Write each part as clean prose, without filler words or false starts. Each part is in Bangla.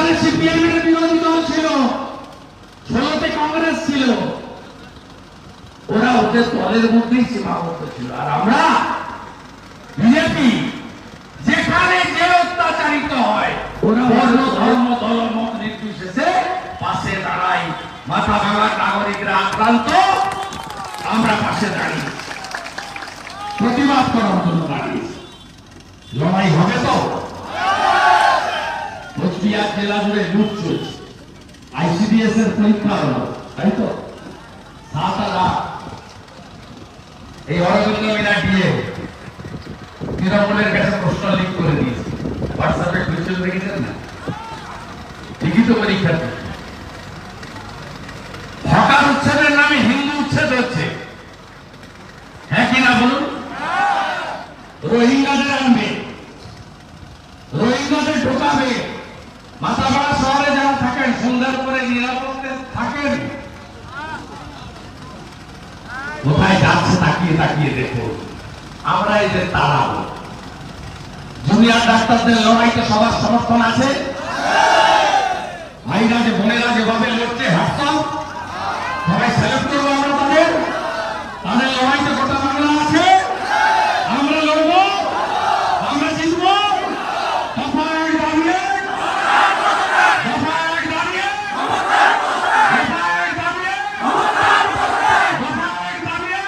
এখানে সিপিএমের বিরোধী দল ছিল, 16তে কংগ্রেস ছিল, ওরা ওদের দলের মধ্যেই সীমাবদ্ধ ছিল। আর আমরা বিজেপি যেখানে যে অত্যাচারিত হয় ওরা বর্ণ ধর্ম দলমত নির্বিশেষে পাশে দাঁড়াই। মাথা ভাঙা নাগরিকরা আক্রান্ত, আমরা পাশে দাঁড়িয়ে প্রতিবাদ করার জন্য দাঁড়িয়েছি। লড়াই হবে তো। কোচবিহার জেলা জুড়ে লুট চলছে, আইসিডিএস এর পরীক্ষা হলো, তাই তো 7,000 এই অরবিন্দ মিনা দিয়ে তৃণমূলের কাছে প্রশ্ন লিক করে দিয়েছে, হোয়াটসঅ্যাপে খুঁজে দেখেছেন না? লিখিত পরীক্ষা হকার উচ্ছেদের নামে হিন্দু উচ্ছেদ হচ্ছে, হ্যাঁ কিনা বলুন? রোহিঙ্গাদের আনবে, রোহিঙ্গাদের ঢোকাবে, মাথাভাড়া শহরে যারা থাকেন সন্ধ্যার পরে নিরাপদে থাকেন, কোথায় যাচ্ছে তাকিয়ে তাকিয়ে দেখো। আমরা এদের তাড়াবো। জুনিয়র ডাক্তারদের লড়াইতে সবার সমর্থন আছে। ভাইরা যে বোনেরা যেভাবে লড়ছে হাসতাম, সবাই সেলেক্ট করবো আমরা তাদের। তাদের লড়াইতে গোটা বাংলা আছে, আমরা লড়বো, আমরা জিতবো। দফায় দাঁড়িয়ে, দফায় দাঁড়িয়ে, দফায় দাঁড়িয়ে, দফায় দাঁড়িয়ে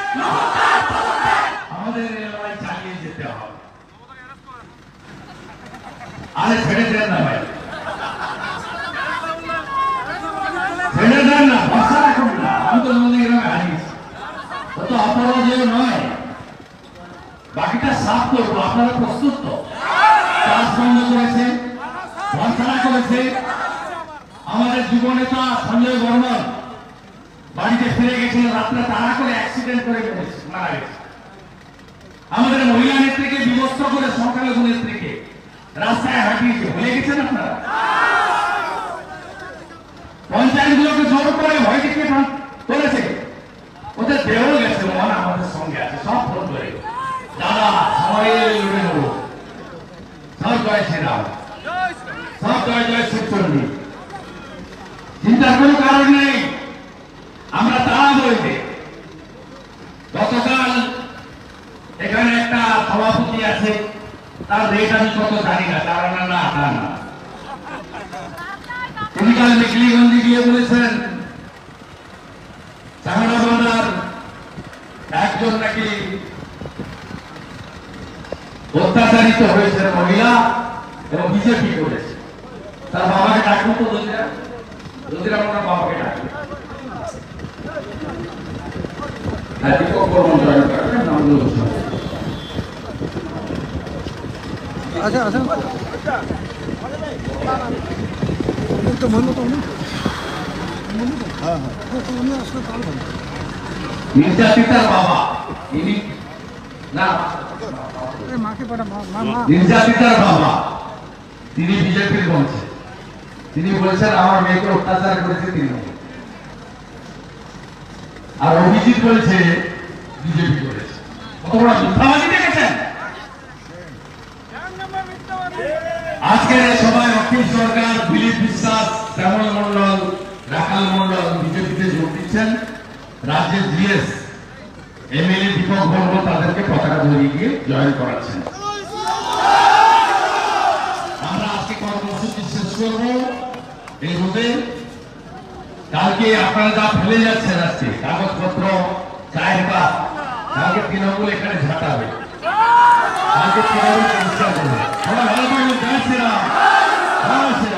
আমাদের এই লড়াই চালিয়ে যেতে হবে। আরে ছেড়ে দেন না ভাই, ছেড়ে দেন না, ভরসা রাখুন না। আমি তো আমাদের গ্রামে হারিয়েছি, ও তো অপরাজেয় নয়। বাকিটা সাফ করবো, আপনারা প্রস্তুত তো? কাজ বন্ধ করেছে, ভরসা করেছে। আমাদের যুবনেতা সঞ্জয় বর্মন বাড়িতে ফিরে গেছিল, রাত্রে তাড়া করে অ্যাক্সিডেন্ট করে মারা গেছে। আমাদের মহিলা নেত্রীকে বিবস্ত্র করে সংখ্যালঘু নেত্রীকে রাস্তায় হাঁটিয়েছে, ভুলে গেছেন আপনারা? পঞ্চায়েতগুলোকে জোর করে ভয় দেখিয়ে করেছে, ওদের দেহ গেছে, মন আমাদের সঙ্গে আছে, সব ফোন করে দাদা সবাই লড়ে নেবো, সব জয় শ্রীরাম, সব জয় জয় শিবচন্ডী। চিন্তার কোনো কারণ নেই, আমরা তারা বলতে। গতকাল এখানে একটা সভাপতি আছে, তার রেট আমি কত জানি না, তার না তা না। তিনি কাল মেঘলিগঞ্জে গিয়ে বলেছেন চামড়াবান্ধার একজন নাকি অত্যাচারিত হয়েছে মহিলা এবং বিজেপি করেছে। তার বাবাকে ডাকবো তো, দলিরা ওনার বাবাকে ডাকবে। আচ্ছা আচ্ছা তো বললো তো উনি, হ্যাঁ হ্যাঁ উনি আসলে তাহলে ভালো। নির্যাতিতার বাবা ইনি না, মাকে পাঠা মা, নির্যাতিতার বাবা তিনি বিজেপির মঞ্চে তিনি বলছেন আমার মেয়েকে অত্যাচার করেছে তিনি, আর অভিজিৎ বলছে বিজেপি করেছে। কত বড় মিথ্যাবাদী দেখেছেন? আজকের এই সভায় অখিল সরকার, দিলীপ বিশ্বাস, শ্যামল মন্ডল, রাখাল মন্ডল বিজেপিতে যোগ দিচ্ছেন। রাজ্যের জিএস এমএলএ দীপক বর্ম তাদেরকে পতাকা ধরিয়ে গিয়ে জয়েন করাচ্ছেন। আমরা আজকে কর্মসূচি শেষ করব এই রোদে। কালকে আপনারা যা ফেলে যাচ্ছেন আজকে কাগজপত্র, চায়ের কাপ, কালকে তৃণমূল এখানে ঝাঁটাবে, কালকে তৃণমূল পরিষ্কার করবে। ভালো থাকবেন, জয় শ্রীরাম, জয় শ্রীরাম।